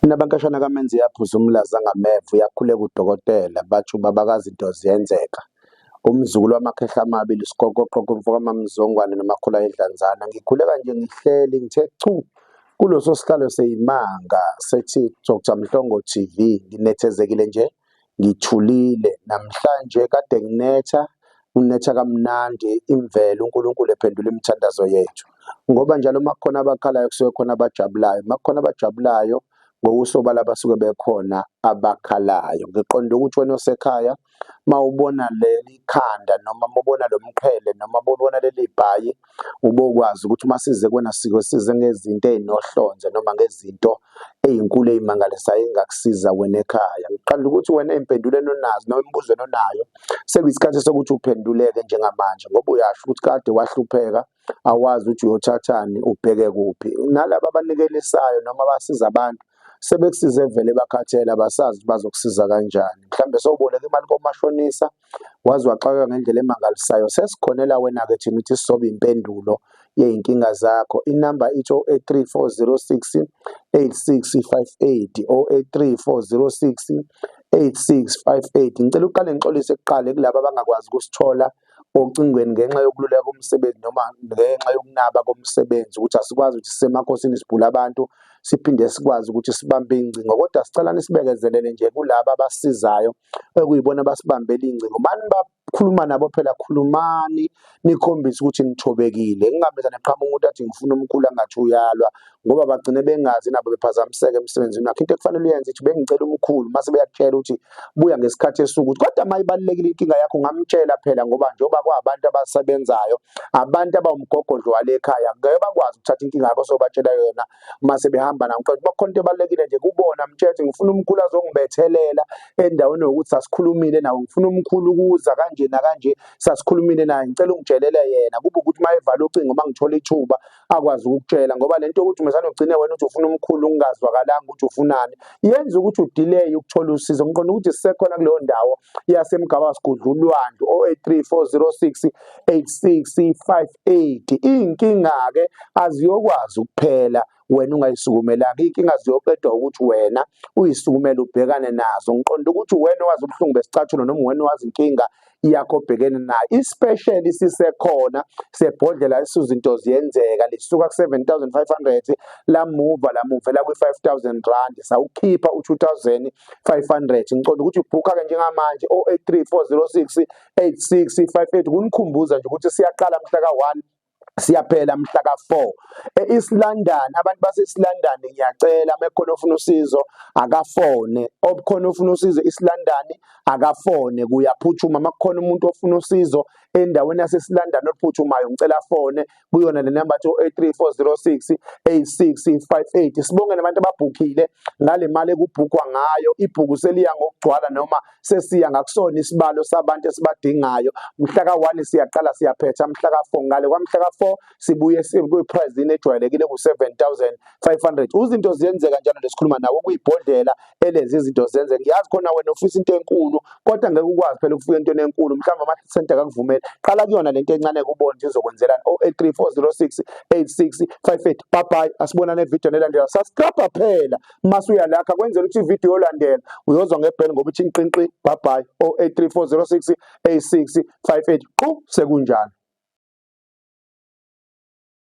Mina bankashana kaMenzi yaphuza umlaza ngameva uyakhuleka udokotela bathi ubabakazi into ziyenzeka. Umzukulu wamakhehla amabili isikokopho mfoka mamzongwane nomakhula edlanzana ngikhuleka nje ngihleli ngithe chu kuloso sihlalo seyimanga sethi Dr Mhlongo TV nginethezekile nje ngithulile namhlanje kade nginetha unetha kamnandi imvelo uNkulunkulu ephendula imithandazo yethu ngoba njalo makukhona abakhalayo kusuke khona abajabulayo makukhona abajabulayo ngokusobala basuke bekhona abakhalayo ngiqonda ukuthi wena osekhaya mawubona leli khanda noma mawubona lo mqhele noma mawubona leli bhayi ubokwazi ukuthi masize kwena siko size ngezinto ezinohlonze noma ngezinto ezinkulu ezimangalisayo engakusiza wena ekhaya ngiqonda ukuthi wena empenduleni onazo noma imbuzweni onayo sekuyisikhathi sokuthi uphenduleke njengamanje ngoba uyasho ukuthi kade wahlupheka awazi ukuthi uyothathani ubheke kuphi nalabo abanikelisayo noma basiza abantu sebekusize vele bakhathela abasazi bazokusiza kanjani mhlambe sowuboleka imali komashonisa wazi waxaka ngendlela emangalisayo sesikhonela wena ke thina ukuthi sizobe impendulo yeinkinga zakho inamba ithi 083406 8658 083406 8658 ngicela uqale ngixolise kuqale kulabo abangakwazi ukusithola ocingweni ngenxa yokululeka komsebenzi noma ngenxa yokunaba komsebenzi ukuthi asikwazi ukuthi sisemakhosini sibhula abantu siphinde sikwazi ukuthi sibambe ingcingo kodwa sicela nisibekezelele nje kulabo abasizayo ekuyibona basibambela ingcingo mani bakhuluma nabo phela khulumani nikhombisa ukuthi nithobekile ngingabeza neqhamuka umuntu athi ngifuna umkhulu angathi uyalwa ngoba bagcine bengazi nabo bephazamiseke emsebenzini nakho into ekufanele uyenze ukuthi bengicela umkhulu mase beyakutshela ukuthi buya ngesikhathi esukuthi kodwa mayibalekile inkinga yakho ngamtshela phela ngoba njengoba kwabantu abasebenzayo abantu abawumgogodlo wale ekhaya ngeke bakwazi ukuthatha inkinga yakho sobatshela yona mase behamba nawo kodwa bakhona into ebalekile nje kubona mthetho ngifuna umkhulu azongibethelela endaweni yokuthi sasikhulumile nawe ngifuna umkhulu ukuza kanje na kanje sasikhulumile naye ngicela ungitshelele yena kube ukuthi mayevala ucingo mangithola ithuba akwazi ukukutshela ngoba lento ukuthi umesana ugcine wena uthi ufuna umkhulu ungazwakalanga ukuthi ufunani yenza ukuthi udelay ukuthola usizo ngiqonda ukuthi sisekhona kuleyo ndawo yasemgaba sigudlulwandu 083406 8658 inkinga ke aziyokwazi ukuphela wena ungayisukumelanga inkinga ziyoqedwa ukuthi wena uyisukumela ubhekane nazo ngiqonda ukuthi wena wazi ubuhlungu besicathulo noma wena wazi inkinga yakho obhekene nayo especially sisekhona sebhodlela isizinto ziyenzeka lisuka ku7500 la muva la kwi5000 rand sawukhipha u2500 ngiqonda ukuthi ubhuka ke njengamanje 083406 8658 kunikhumbuza nje ukuthi siyaqala mhla ka1 siyaphela mhla ka4 eEast London abantu baseEast London ngiyacela mekhona ofuna usizo akafone obukhona ofuna usizo eEast London akafone kuyaphuthuma makukhona umuntu ofuna usizo endaweni yaseEast London ophuthumayo ngicela fone kuyona le number 083406 8658 sibonge nabantu ababhukile ngale mali ekubhukwa ngayo ibhuku seliya ngokugcwala noma sesiya ngakusona isibalo sabantu esibadingayo mhla ka1 siyaqala siyaphetha mhla ka4 ngale kwamhla ka4 sibuye siku-prize ejwayelekile ku7500 uzinto ziyenzeka njalo lesikhuluma nawe kuyibhodlela elezi izinto zenzeka ngiyazi khona wena ufisa into enkulu kodwa ngeke ukwazi phela ukufika into enkulu mhlawumbe ama-center akakuvumela qala kuyona lento encane kubona ukuthi izokwenzelani 083406 8658 bye bye asibonane evideo elandela subscribe phela masuya lakha kwenzela ukuthi ivideo olandela uyozwa ngebheli ngoba ithi inqinqi bye bye 083406 8658 sekunjalo.